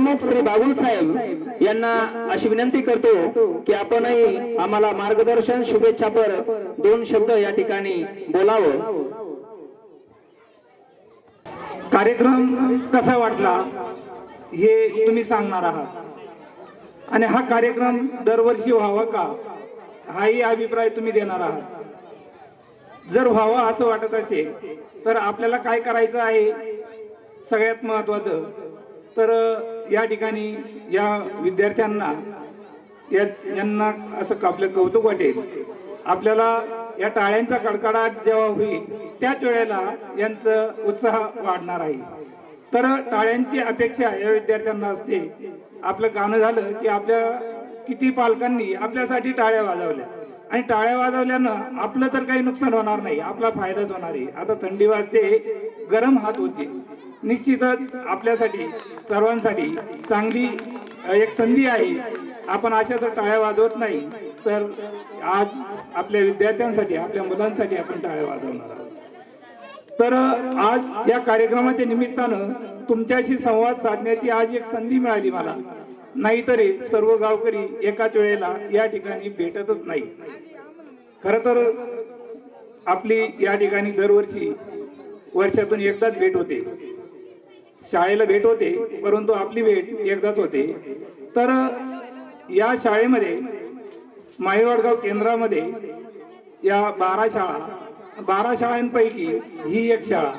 प्रमुख श्री बाबुल साहेब यांना अशी विनंती करतो की आपणही आम्हाला मार्गदर्शन शुभेच्छापर 2 शब्द या ठिकाणी बोलावं। कार्यक्रम कसा वाटला हे तुम्ही सांगणार आहात आणि हा कार्यक्रम दरवर्षी व्हावा का हाही अभिप्राय तुम्ही देणार आहात। जर व्हावा असं वाटत असेल तर आपल्याला काय करायचं आहे, सगळ्यात महत्त्वाचं तर या ठिकाणी या विद्यार्थ्यांना यांना असं आपलं कौतुक वाटेल, आपल्याला या टाळ्यांचा कडकडाट जेव्हा होईल त्याच वेळेला यांचं उत्साह वाढणार आहे। तर टाळ्यांची अपेक्षा या विद्यार्थ्यांना असते। आपलं गाणं झालं की आपल्या किती पालकांनी आपल्यासाठी टाळ्या वाजवल्या आणि टाळ्या वाजवल्यानं आपलं तर काही नुकसान होणार नाही, आपला फायदाच होणार आहे। आता थंडी वाजते, गरम हात होते, निश्चितच आपल्यासाठी सर्वांसाठी चांगली एक संधी आहे। आपण अशा जर टाळ्या वाजवत नाही तर आज आपल्या विद्यार्थ्यांसाठी आपल्या मुलांसाठी आपण टाळ्या वाजवणार आहोत। तर आज या कार्यक्रमाच्या निमित्तानं तुमच्याशी संवाद साधण्याची आज एक संधी मिळाली मला, नाहीतरी सर्व गावकरी एकाच वेळेला या ठिकाणी भेटतच नाही। खर तर आपली या ठिकाणी दरवर्षी वर्षातून एकदाच भेट होते, शाळेला भेट होते, परंतु आपली भेट एकदाच होते। तर या शाळेमध्ये माळेवाडगाव केंद्रामध्ये या 12 शाळांपैकी ही एक शाळा।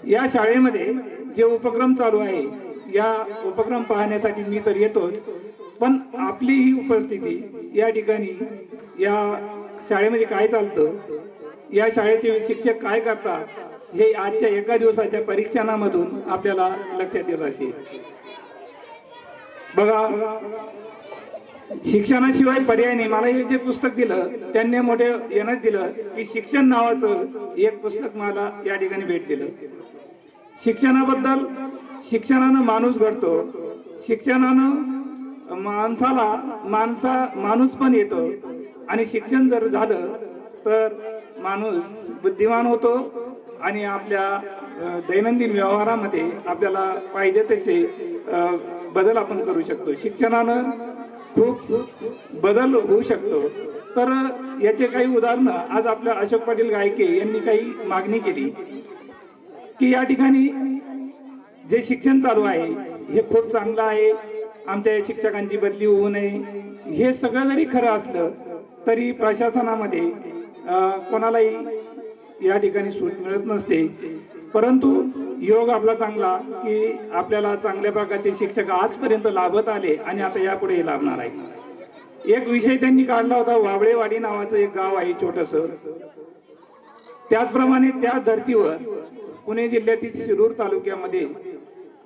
या शाळेमध्ये जे उपक्रम चालू आहे या उपक्रम पाहण्यासाठी मी तर येतोच, पण आपली ही उपस्थिती या ठिकाणी या शाळेमध्ये काय चालतं, या शाळेचे शिक्षक काय करतात हे आजच्या एका दिवसाच्या परीक्षणामधून आपल्याला लक्षात येत असेल। बघा, शिक्षणाशिवाय पर्याय नाही। मला हे जे पुस्तक दिलं त्यांनी मोठे येणंच दिलं की शिक्षण नावाचं एक पुस्तक मला या ठिकाणी भेट दिलं। शिक्षणाबद्दल, शिक्षणानं माणूस घडतो, शिक्षणानं माणूस पण येतो आणि शिक्षण जर झालं तर माणूस बुद्धिमान होतो आणि आपल्या दैनंदिन व्यवहारामध्ये आपल्याला पाहिजे तसे बदल आपण करू शकतो। शिक्षणानं खूप बदल होऊ शकतो। तर याचे काही उदाहरणं आज आपल्या अशोक पाटील गायके यांनी काही मागणी केली की या ठिकाणी जे शिक्षण चालू आहे हे खूप चांगलं आहे, आमच्या शिक्षकांची बदली होऊ नये। हे सगळं जरी खरं असलं तरी प्रशासनामध्ये कोणालाही या ठिकाणी सूट मिळत नसते, परंतु योग आपला चांगला की आपल्याला चांगल्या प्रकारचे शिक्षक आजपर्यंत लाभत आले आणि आता यापुढे लाभणार आहे। एक विषय त्यांनी काढला होता, वाबळेवाडी नावाचं एक गाव आहे छोटंसं, त्याचप्रमाणे त्या धर्तीवर पुणे जिल्ह्यातील शिरूर तालुक्यामध्ये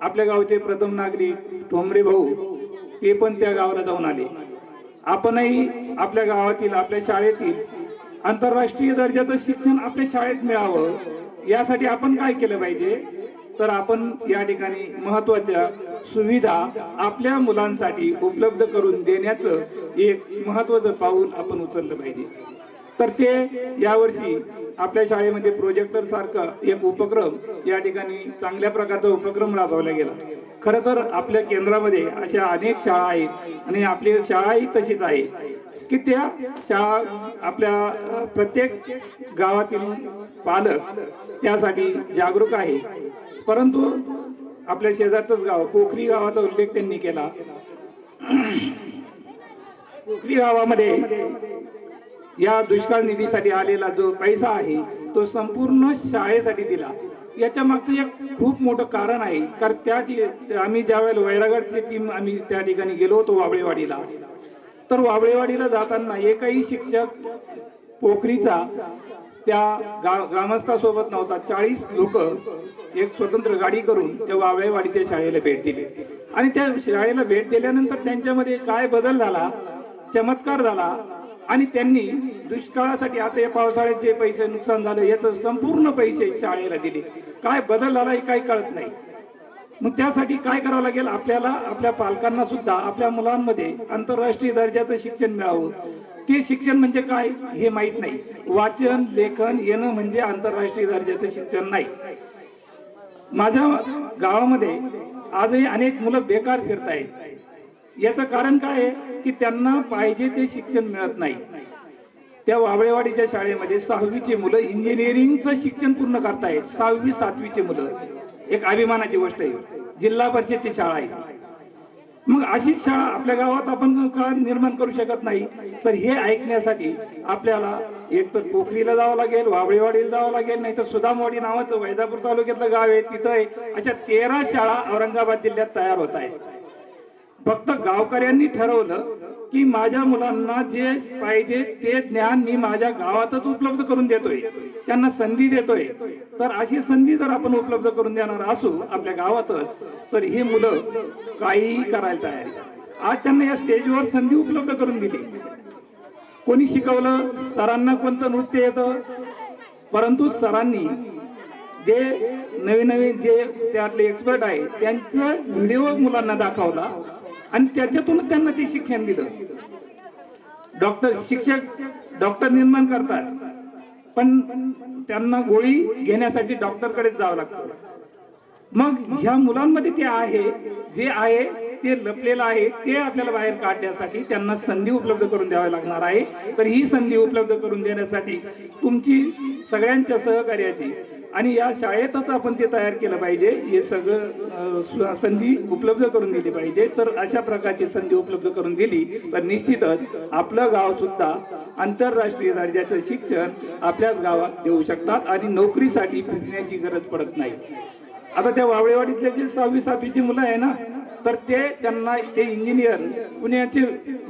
आपल्या गावचे प्रथम नागरिक ठोंबरे भाऊ ते पण त्या गावाला जाऊन आले। आपणही आपल्या गावातील, आपल्या शाळेतील आंतरराष्ट्रीय दर्जाचं शिक्षण आपल्या शाळेत मिळावं यासाठी आपण काय केलं पाहिजे, तर आपण या ठिकाणी महत्त्वाच्या सुविधा आपल्या मुलांसाठी उपलब्ध करून देण्याचं एक महत्त्वाचं पाऊल आपण उचललं पाहिजे। तर ते यावर्षी आपल्या शाळेमध्ये प्रोजेक्टर सारखा एक उपक्रम या ठिकाणी चांगल्या प्रकारचा उपक्रम राबवला गेला। खरं तर आपल्या केंद्रामध्ये अशा अनेक शाळा आहेत आणि आपली शाळाही तशीच आहे की त्या शाळा आपल्या प्रत्येक गावातील पालक त्यासाठी जागरूक आहे। परंतु आपल्या शेजारचंच गाव पोखरी गावाचा उल्लेख त्यांनी केला। पोखरी गावामध्ये या दुष्काळ निधीसाठी आलेला जो पैसा आहे तो संपूर्ण शाळेसाठी दिला। याच्या मागचं एक खूप मोठं कारण आहे, कारण आम्ही ज्यावेळेला वैरागडची टीम आम्ही त्या ठिकाणी गेलो होतो वाबळेवाडीला, तर वाबळेवाडीला जाताना एकही शिक्षक पोखरीचा त्या ग्रामस्थासोबत नव्हता। 40 लोक एक स्वतंत्र गाडी करून त्या वाबळेवाडीच्या शाळेला भेट दिली आणि त्या शाळेला भेट दिल्यानंतर त्यांच्यामध्ये काय बदल झाला, चमत्कार झाला आणि त्यांनी दुष्काळासाठी आता या पावसाळ्यात जे पैसे नुकसान झालं याचं संपूर्ण पैसे शाळेला दिले। काय बदल झाला हे काही कळत नाही। मग त्यासाठी काय करावं लागेल, आपल्याला आपल्या पालकांना सुद्धा आपल्या मुलांमध्ये आंतरराष्ट्रीय दर्जाचं शिक्षण मिळावं। ते शिक्षण म्हणजे काय हे माहित नाही, वाचन लेखन येणं म्हणजे आंतरराष्ट्रीय दर्जाचं शिक्षण नाही। माझ्या गावामध्ये आजही अनेक मुलं बेकार फिरतायत. याचं कारण काय आहे की त्यांना पाहिजे ते शिक्षण मिळत नाही. त्या वाबळेवाडीच्या शाळेमध्ये 6वीची मुलं इंजिनिअरिंगचं शिक्षण पूर्ण करतायत. 6वी 7वीची मुलं. एक अभिमानाची गोष्ट आहे. जिल्हा परिषदची शाळा आहे. मग अशीच शाळा आपल्या गावात आपण का निर्माण करू शकत नाही? तर हे ऐकण्यासाठी आपल्याला एक तर पोखरीला जावं लागेल, वाबळेवाडीला जावं लागेल, नाही तर सुदामवाडी नावाचं वैजापूर तालुक्यातलं गाव आहे तिथं आहे. अशा 13 शाळा औरंगाबाद जिल्ह्यात तयार होत आहेत. फक्त गावकऱ्यांनी ठरवलं की माझ्या मुलांना जे पाहिजे ते ज्ञान मी माझ्या गावातच उपलब्ध करून देतोय, त्यांना संधी देतोय. तर अशी संधी जर आपण उपलब्ध करून देणार असू आपल्या गावातच, तर ही मुलं काहीही करायला तयार आहे. आज त्यांना या स्टेजवर संधी उपलब्ध करून दिली. कोणी शिकवलं? सरांना कोणतं नृत्य येतं, परंतु सरांनी जे नवीन नवीन जे त्यातले एक्सपर्ट आहे त्यांचा व्हिडिओ मुलांना दाखवला आणि त्याच्यातून त्यांना ते शिक्षण दिलं. शिक्षक डॉक्टर निर्माण करतात, पण त्यांना गोळी घेण्यासाठी डॉक्टरकडे जावं लागतं. मग ह्या मुलांमध्ये ते आहे, जे आहे ते लपलेलं आहे, ते आपल्याला बाहेर काढण्यासाठी त्यांना संधी उपलब्ध करून द्यावी लागणार आहे. तर ही संधी उपलब्ध करून देण्यासाठी तुमची सगळ्यांच्या सहकार्याची आणि या शाळेतच आपण ते तयार केलं पाहिजे. हे सगळं संधी उपलब्ध करून दिली पाहिजे. तर अशा प्रकारची संधी उपलब्ध करून दिली तर निश्चितच आपलं गाव सुद्धा आंतरराष्ट्रीय दर्जाचं शिक्षण आपल्याच गावात देऊ शकतात आणि नोकरीसाठी फिरण्याची गरज पडत नाही. आता त्या वावळेवाडीतले जे 6वी 7वीची मुलं आहे ना, तर त्यांना ते इंजिनियर पुण्याचे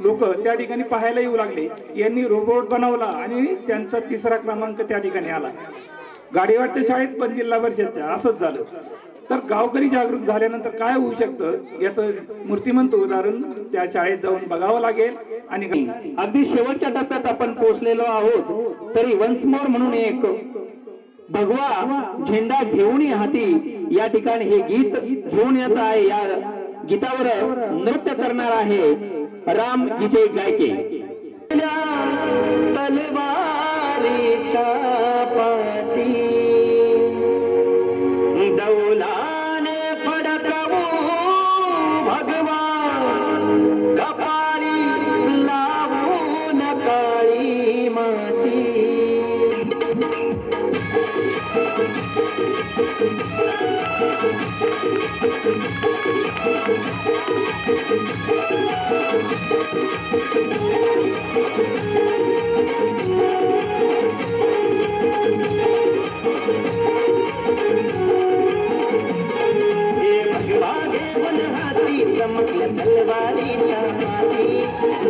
लोक त्या ठिकाणी पाहायला येऊ लागले. यांनी रोबोट बनवला आणि त्यांचा 3रा क्रमांक त्या ठिकाणी आला. गाडीवाडच्या शाळेत पण जिल्हा परिषदच्या असंच झालं. तर गावकरी जागृत झाल्यानंतर काय होऊ शकतं याचं मूर्तिमंत उदाहरण त्या शाळेत जाऊन बघावं लागेल. आणि अगदी शेवटच्या टप्प्यात आपण पोहोचलेलो आहोत. तरी वन्स मोर म्हणून एक भगवा झेंडा घेऊन हाती या ठिकाणी हे गीत घेऊन येत आहे. या गीतावर नृत्य करणार आहे राम विजय गायके. तलवारीच्या पाती दौलाने फडकवू भगवा कपाळी लावून काळी माती. चमकल्या तलवारीच्या माती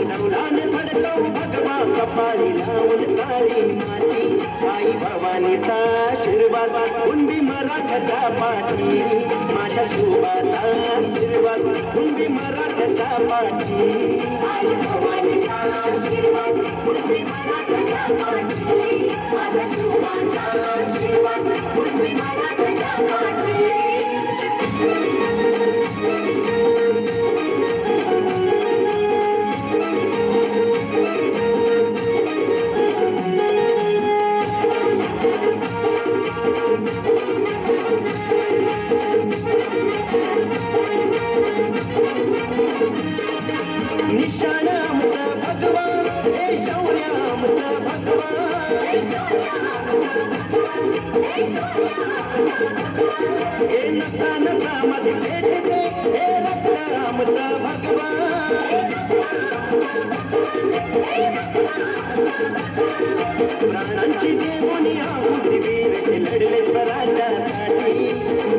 नवलाने फडकवू भगवा कपाळी लावून काळी माती. आई भवानीचा आशीर्वाद कुंभी मराठ्याच्या पाठी, माझ्या शिवाचा आशीर्वाद कुंभी मराठ्याच्या पाठी. आई भवानीचा आशीर्वाद कुंभी मराठ्याच्या पाठी, माझ्या शिवाचा आशीर्वाद कुंभी मराठ्याच्या पाठी. निशाणामचं भगवा हे शौर्यामचं भगवा, हे नसा नसामध्ये भेटते हे रक्तामचं भगवा. प्राणांची देवणी आहुती वीर लढले स्वराज्यासाठी,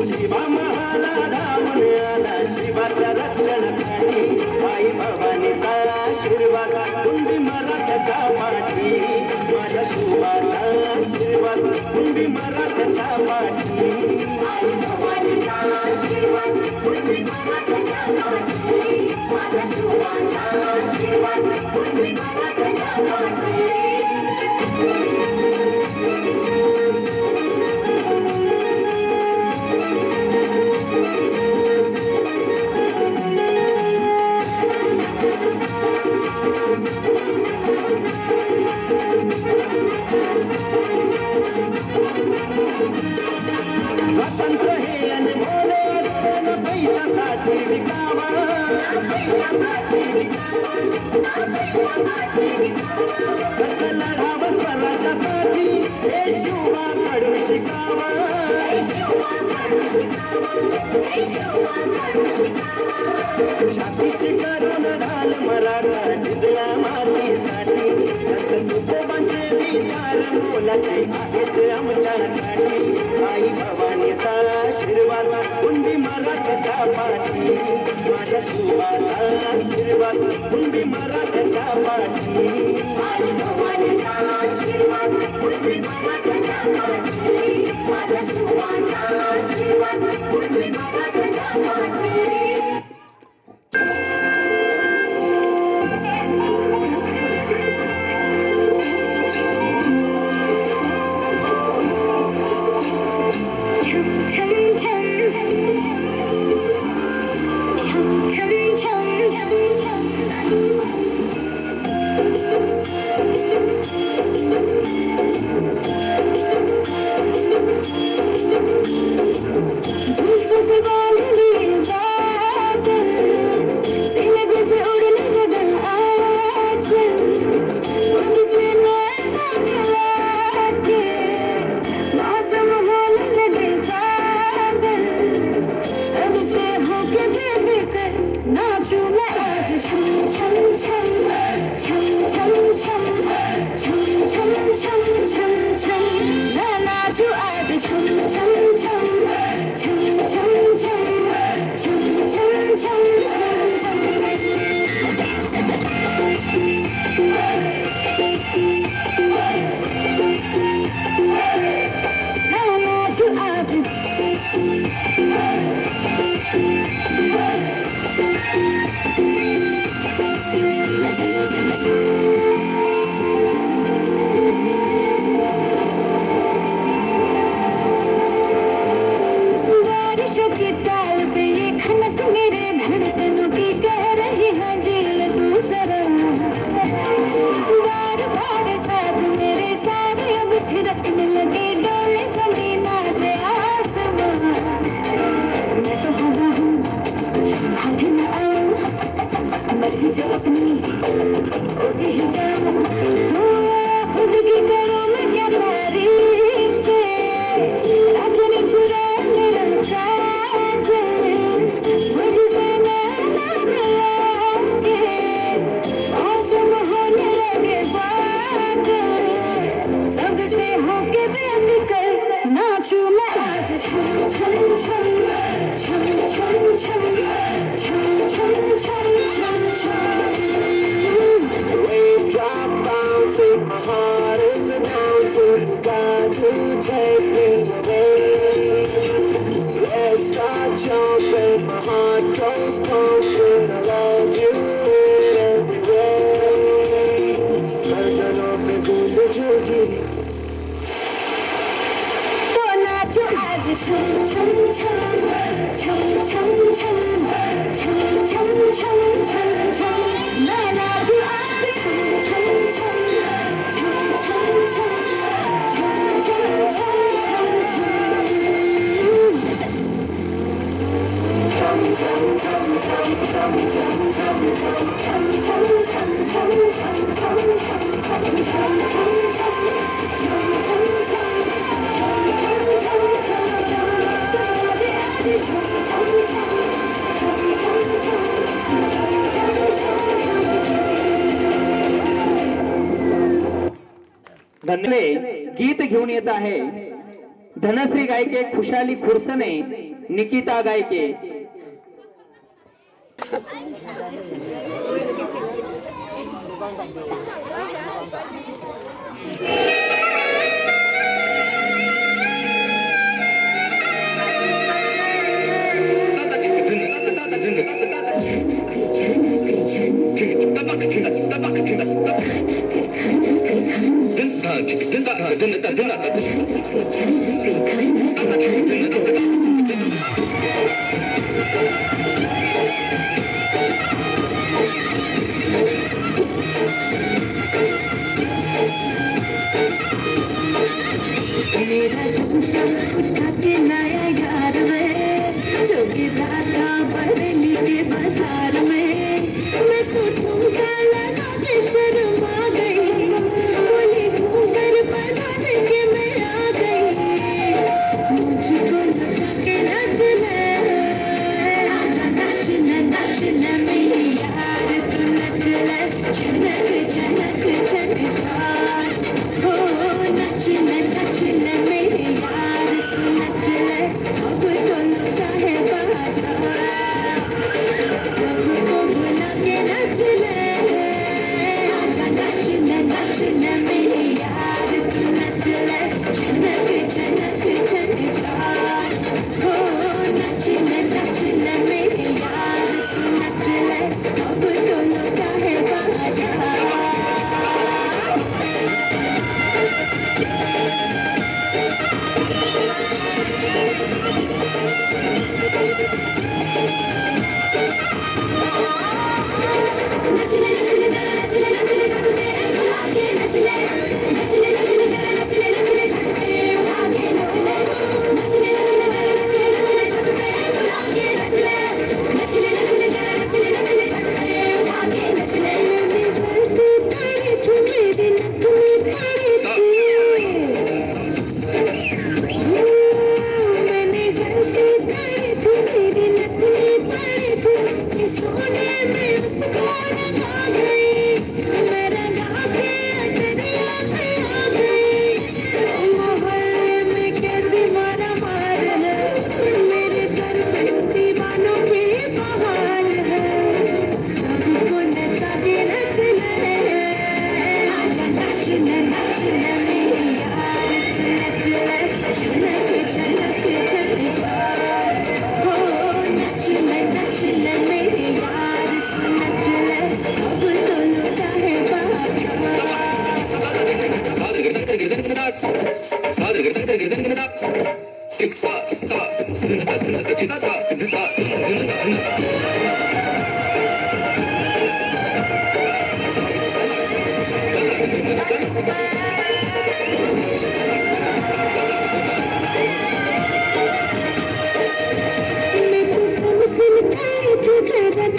शिवा महाला धावून आला शिवाच्या रक्षणासाठी. आई भवानीचा आशीर्वाद कुंभी मराठ्याच्या पाठी, माझ्या शिवाचा आशीर्वाद कुंभी मराठ्याच्या पाठी. आई भवानीचा आशीर्वाद कुंभी मराठ्याच्या पाठी, माझ्या शिवाचा आशीर्वाद कुंभी मराठ्याच्या पाठी. स्वातंत्र्य हे अनमोल पैसा कसं लढावं स्वराज्यासाठी हे शिवाकडून शिकावं छातीची करून ढाल मराठा जिजला मातीसाठी तुकोबांचे विचार मोलाचे आहेत आमच्यासाठी आई भवानीचा आशीर्वाद कुंडी मराठ्याच्या पाठी माझ्या शिवाचा आशीर्वाद कुंडी मराठ्याच्या पाठी आई भवानीचा आशीर्वाद कुंडी मराठ्याच्या पाठी माझ्या शिवाचा आशीर्वाद कुंडी मराठ्याच्या पाठी धन्यवाद. गीत घेऊन येत आहे धनश्री गायके, खुशाली खुरसने, निकिता गायके. मेरा झुमका उठा के लाया यार वे, जोगी राधा बरली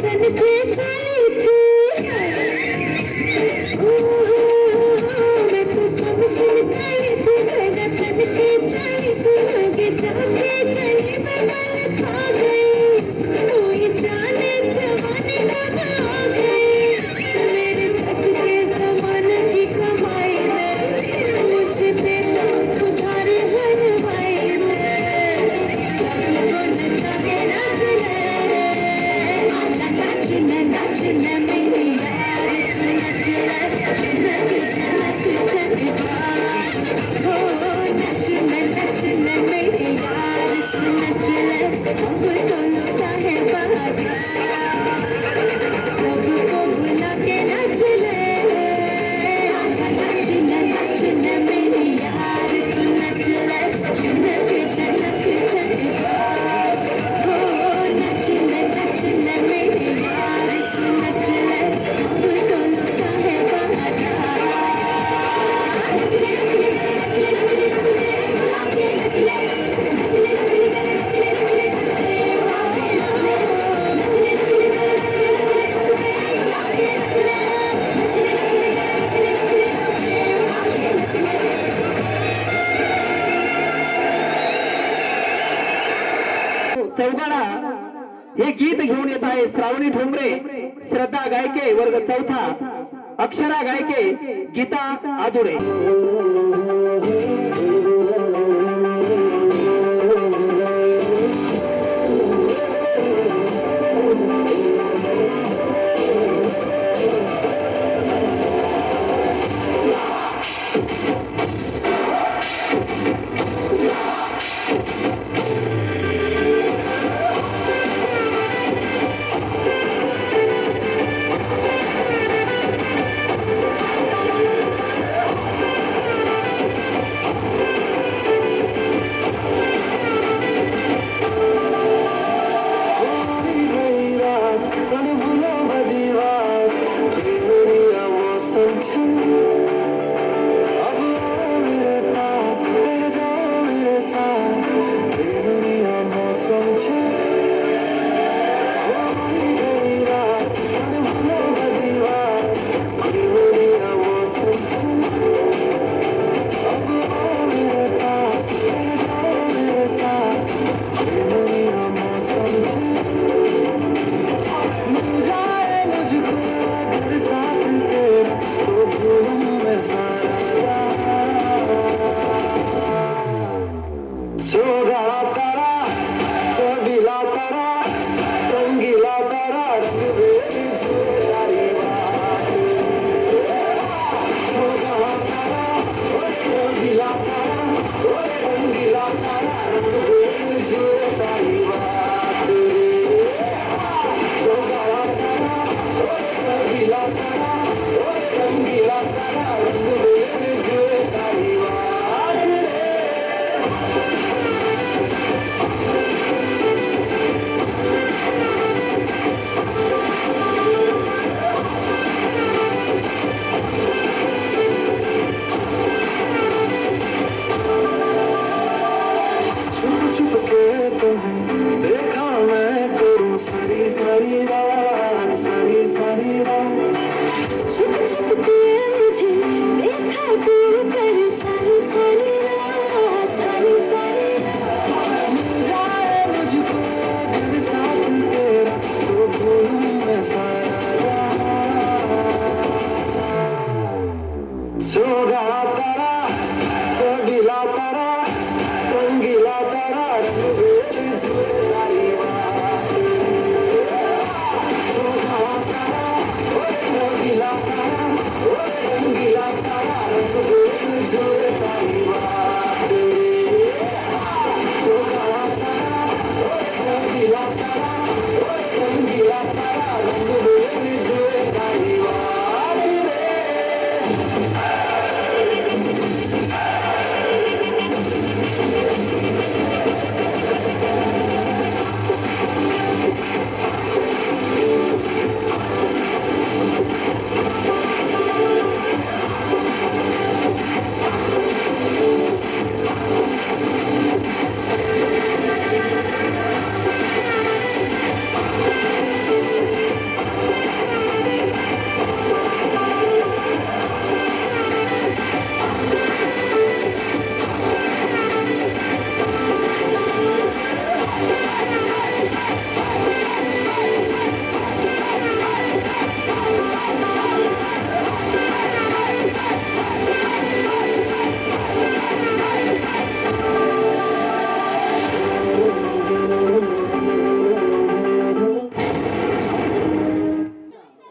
तन पे चली थी मैं तो कब से गई थी जगह तन पे चली थी आगे जाके चली मैं गल खा गई कोई जाने जवानी कब आ गई मेरे सच के जमाने की कमाई में मुझे देना उधार हलवाई में सबको नचा के रख ले आजा नाचना नाचना मेरी यार नचना झलक झलक हो नचना नचना मेरी यार नचना अब तो लुटा है बाजार सबको भुला के नच ले आजा नाचना नाचना मेरी यार नचना झलक झलक झलक हो नचना नचना मेरी यार नचना अब तो लुटा है चौघाडा हे गीत घेऊन येत आहे श्रावणी ठोंबरे, श्रद्धा गायके वर्ग चौथा, अक्षरा गायके, गीता आदुरे.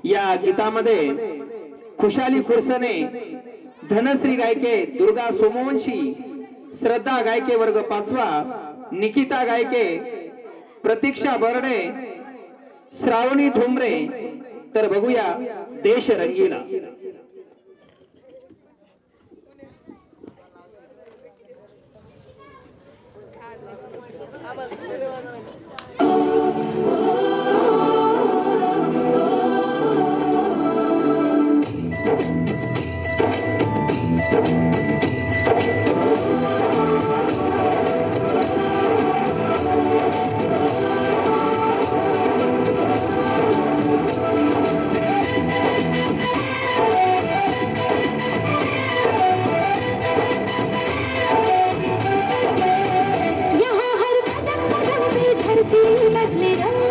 या गीतामध्ये खुशाली खुरसने, धनश्री गायके, दुर्गा सोमवंशी, श्रद्धा गायके वर्ग 5वा, निकिता गायके, प्रतीक्षा बर्डे, श्रावणी ठोंबरे. तर बघूया देश रंगीला. यहाँ हर कदम कदम पे धरती बदले रंग,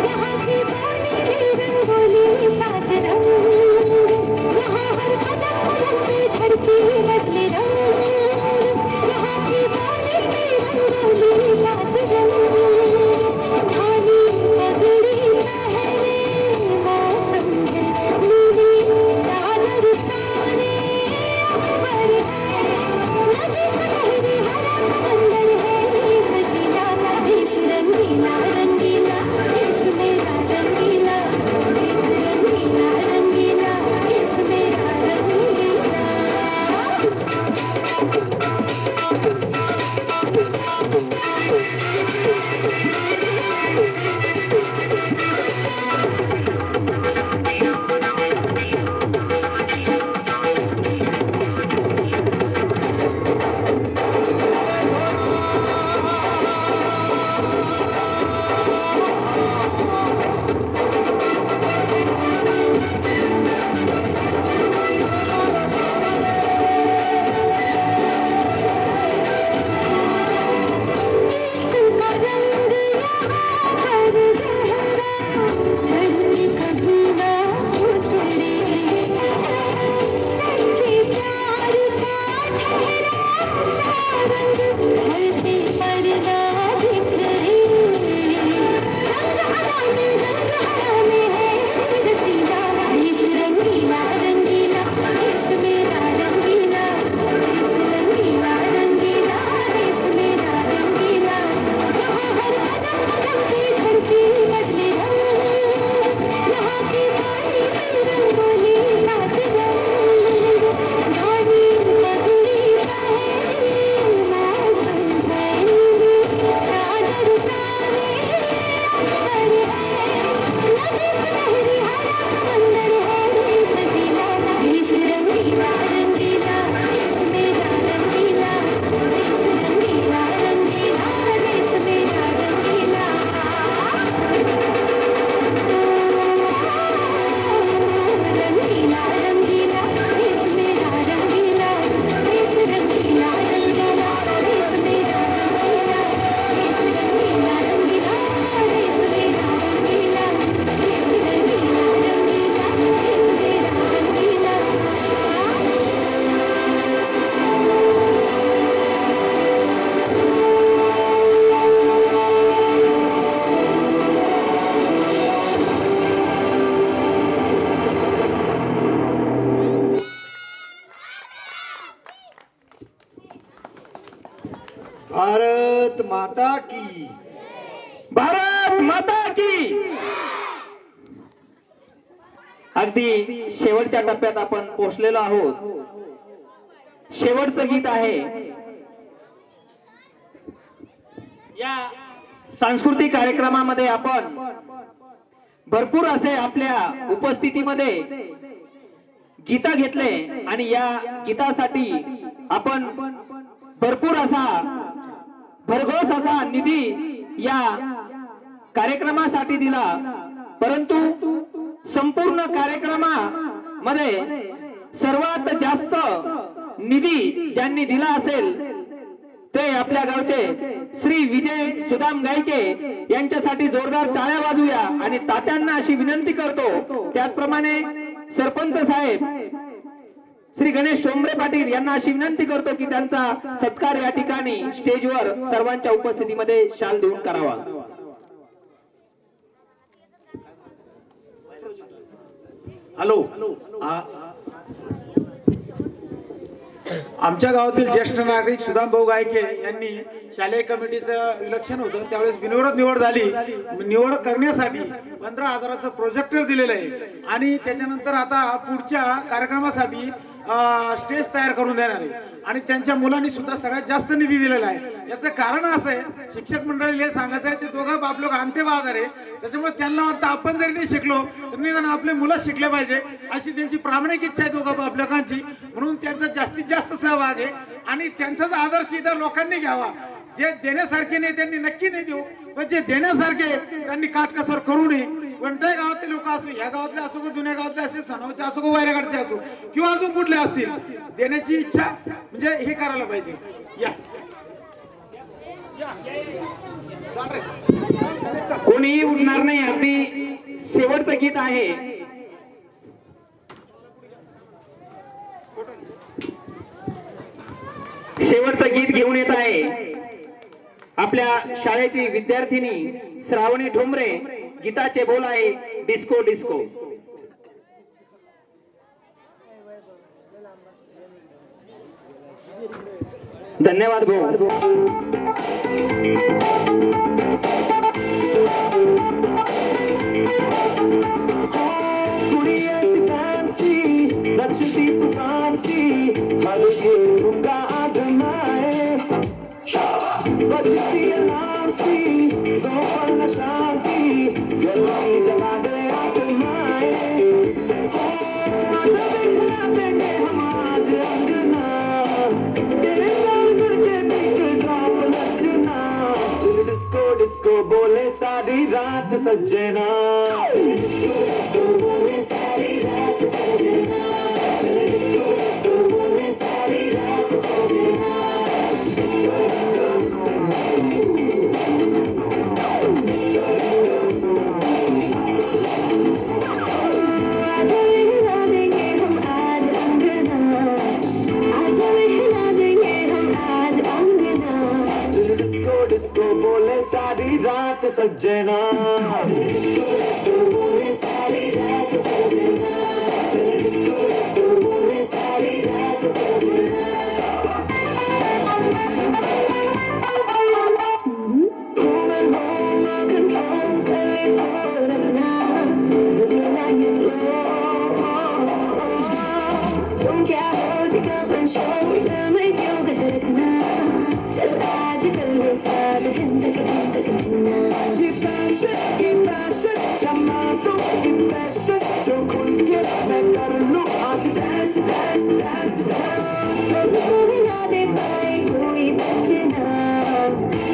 यहाँ की पानी में रंगोली सात रंग. यहाँ हर कदम कदम पे धरती बदले रंग, यहाँ की पानी में रंगोली सात रंग. धानी पगड़ी पहने मौसम है, नीली चादर ताने अंबर है, नदी सुनहरी हरा समंदर है, सजीला देश रंगीला रंगीला, देश मेरा रंगीला, देश रंगीला रंगीला, देश मेरा रंगीला. इश्क का रंग यहाँ पर गहरा, चढ़ने कभी ना उतरे, सच्चे प्यार का ठहरा सा रंग, चलते पर ना बिखरे. रंग हरा में है रसीला, देश रंगीला रंगीला, देश मेरा रंगीला, देश रंगीला रंगीला, देश मेरा रंगीला. यहाँ हर कदम कदम पे धरती बदले रंग, यहाँ की पानी में रंगोली सात रंग. धानी पगड़ी पहने मौसम है, नीली चादर ताने अंबर है, नदी सुनहरी हरा समंदर है, सजीला देश रंगीला रंगीला, देश मेरा रंगीला, देश रंगीला रंगीला, देश मेरा रंगीला. रंगीला रंगीला, देश मेरा रंगीला, देश रंगीला रंगीला, देश मेरा रंगीला, देश रंगीला रंगीला, देश मेरा रंगीला, देश रंगीला रंगीला, देश मेरा रंगीला. भारत माता की. भारत माता की. अगदी शेवटच्या टप्प्यात आपण पोहोचलेलो आहोत. शेवटचं गीत आहे. या सांस्कृतिक कार्यक्रमामध्ये आपण भरपूर असे आपल्या उपस्थितीमध्ये गीता घेतले आणि या गीतासाठी आपण भरपूर असा भरघोस असा निधी या कार्यक्रमासाठी दिला. परंतु संपूर्ण कार्यक्रमामध्ये सर्वात जास्त निधी ज्यांनी दिला असेल ते आपल्या गावचे श्री विजय सुदाम गायके यांच्यासाठी जोरदार टाळ्या वाजूया आणि तात्यांना अशी विनंती करतो, त्याचप्रमाणे सरपंच साहेब श्री गणेश ठोंबरे पाटील यांना अशी विनंती करतो की त्यांचा सत्कार या ठिकाणी स्टेजवर सर्वांच्या उपस्थितीमध्ये शाल देऊन करावा. हॅलो. आमच्या गावातील ज्येष्ठ नागरिक सुदाम भाऊ गायके यांनी शालेय कमिटीचं इलेक्शन होतं त्यावेळेस बिनविरोध निवड झाली. निवड करण्यासाठी 15,000चं प्रोजेक्टर दिलेलं आहे आणि त्याच्यानंतर आता पुढच्या कार्यक्रमासाठी स्टेज तयार करून देणार आहे आणि त्यांच्या मुलांनी सुद्धा सगळ्यात जास्त निधी दिलेला आहे. याचं कारण असं आहे, शिक्षक मंडळीला हे सांगायचं आहे, ते दोघं बाप लोक आमटे बहादर आहे, त्याच्यामुळे त्यांना वाटतं आपण जरी नाही शिकलो तर निदान आपले मुलं शिकले पाहिजे अशी त्यांची प्रामाणिक इच्छा आहे दोघं बाप लोकांची. म्हणून त्यांचा जास्तीत जास्त सहभाग आहे आणि त्यांचाच आदर्श इतर लोकांनी घ्यावा. जे देण्यासारखे नाही त्यांनी नक्की नाही देऊ, पण जे देण्यासारखे त्यांनी काटकसर करू नये. कोणत्याही गावातले लोक असो, या गावातले असो का जुन्या गावातले असे, सनवचे असो का वैरागडचे असो किंवा अजून कुठले असतील, देण्याची इच्छा म्हणजे हे करायला पाहिजे. या कोणीही उठणार नाही. अगदी शेवटचं गीत आहे. शेवटचं गीत घेऊन येत आहे आपल्या शाळेची विद्यार्थिनी श्रावणी ठोंबरे. गीताचे बोल आहे डिस्को डिस्को. धन्यवाद भाऊ. बोले सारी रात सज्जना, बोले सारी रात सज्जना, बोले सारी रात सज्जना. आज हिला देंगे हम आज अंगना, आज हिला देंगे हम आज अंगना. डिस्को डिस्को बोले सारी रात सज्जना, बोले सारी रात सज्जना, बोले सारी रात सज्जना. तुम क्या हो जिगर शोर में क्यों गजरना, चल आज कर ले साथ दिन तक दिन. ये पैशन जमा दो, ये पैशन जो खुल के मैं कर लूं आज डांस डांस डांस डांस. कोई ना दे पाए कोई बचना,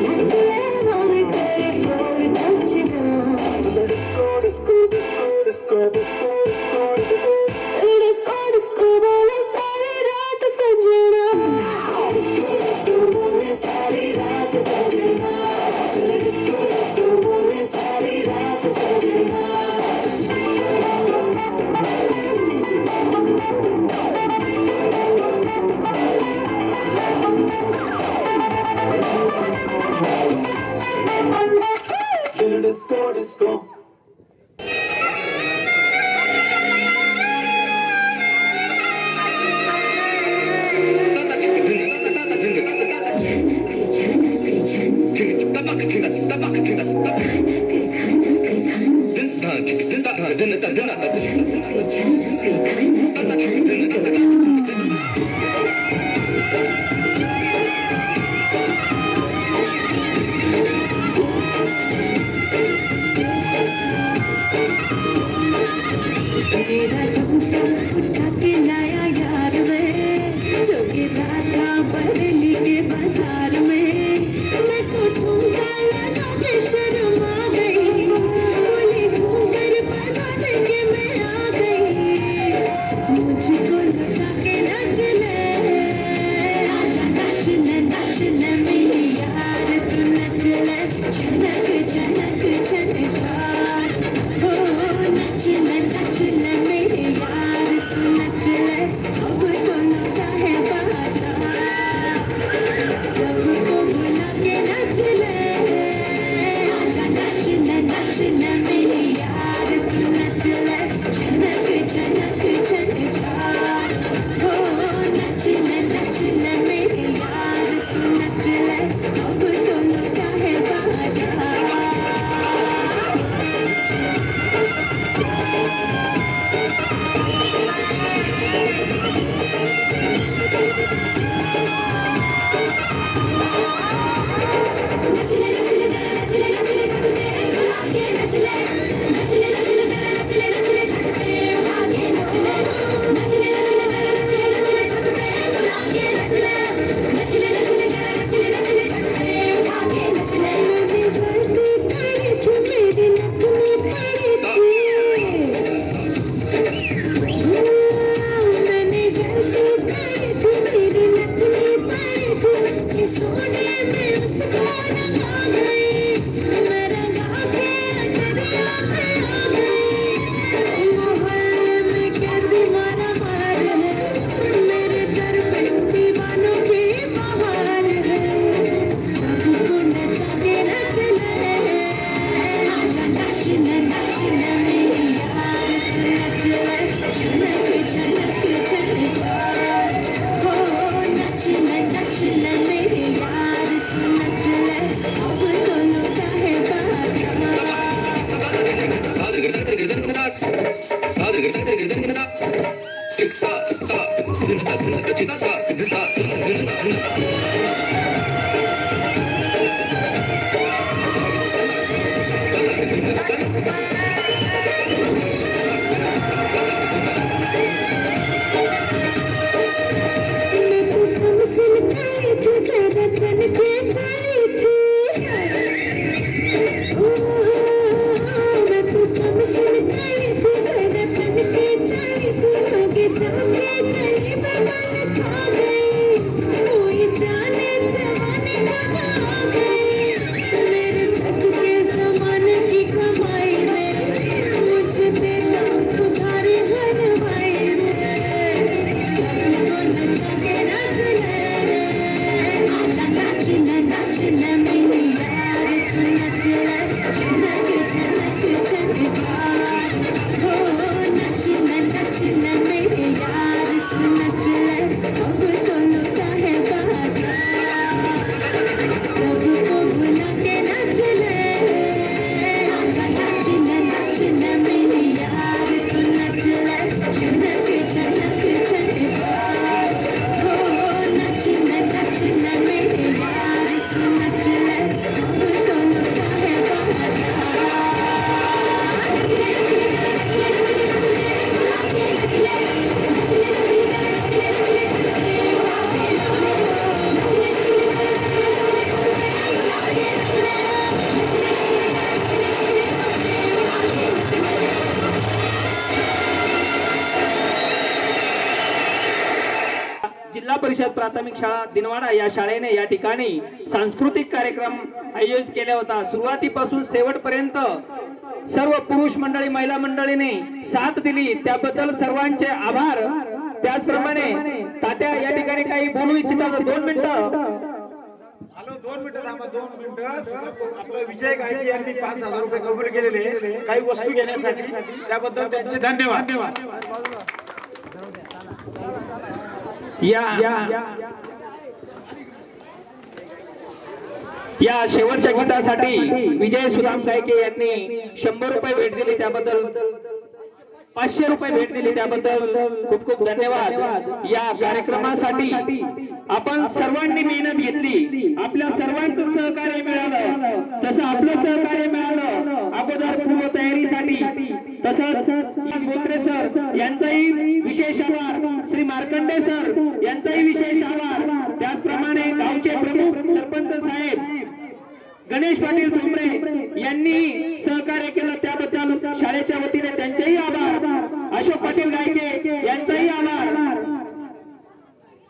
नचले हम करे फ्लोर नचना. Disco disco disco disco disco disco disco बोले सारी रात सजना, डिस्को बोले सारी रात सजना, डिस्को बोले सारी रात सजना. Disco disco. तेरा झुमका उठा के लाया यार वे, जो गिरा था बरेली के बाजार में. मैं तो झुमका लगा के शर्मा गई, बोली घूंघट बना के मैं आ गई. मुझको नचा के नच ले, आजा नच जिल्हा परिषद प्राथमिक शाळा दिनवाडा या शाळेने या ठिकाणी सांस्कृतिक कार्यक्रम आयोजित केला होता. सुरुवातीपासून शेवटपर्यंत सर्व पुरुष मंडळी महिला मंडळीने साथ दिली, त्याबद्दल सर्वांचे आभार. त्याचप्रमाणे तात्या या ठिकाणी काही बोलू इच्छितात. 2 मिनिटं. हॅलो, 2 मिनिटं थांबा, 2 मिनिटं. आपलं विजय गायके यांनी 5,000 रुपये कबूल केलेले काही वस्तू घेण्यासाठी, त्याबद्दल त्यांचे धन्यवाद. या शेवटच्या गीतासाठी विजय सुदाम गायके यांनी 100 रुपये भेट दिली, त्याबद्दल 500 रुपये भेट दिली, त्याबद्दल खूप खूप धन्यवाद. या कार्यक्रमासाठी आपण सर्वांनी मेहनत घेतली, आपल्या सर्वांचं सहकार्य मिळालं. तसं आपलं सहकार्य मिळालं अगोदर पूर्व तयारीसाठी. तसंच बोत्रे सर यांचाही विशेष आभार, श्री मार्कंडे सर यांचाही विशेष आभार. त्याचप्रमाणे गावचे प्रमुख सरपंच साहेब गणेश पाटील ठोंबरे यांनी सहकार्य केलं, त्याबद्दल शाळेच्या वतीने त्यांचेही आभार. अशोक पाटील गायके यांचाही आभार.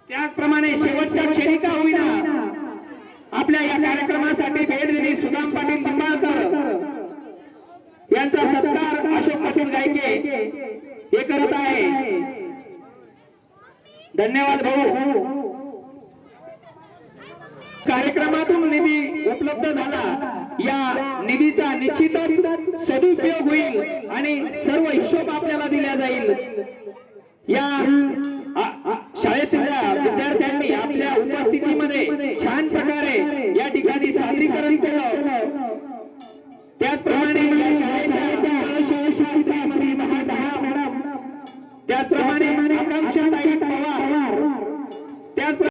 त्याचप्रमाणे शेवटच्या क्षणी का होईना आपल्या या कार्यक्रमासाठी भेट दिली सुदाम पाटील निंबाळकर यांचा सत्कार अशोक पाटील गायके हे करत आहे. धन्यवाद भाऊ. कार्यक्रमातून निधी उपलब्ध झाला, या निधीचा निश्चितच सदुपयोग होईल आणि सर्व हिशोब आपल्याला दिला जाईल. या शाळेतल्या विद्यार्थ्यांनी आपल्या उपस्थितीमध्ये छान प्रकारे या ठिकाणी सादरीकरण केलं. त्याचप्रमाणे या शाळेच्या त्याचप्रमाणे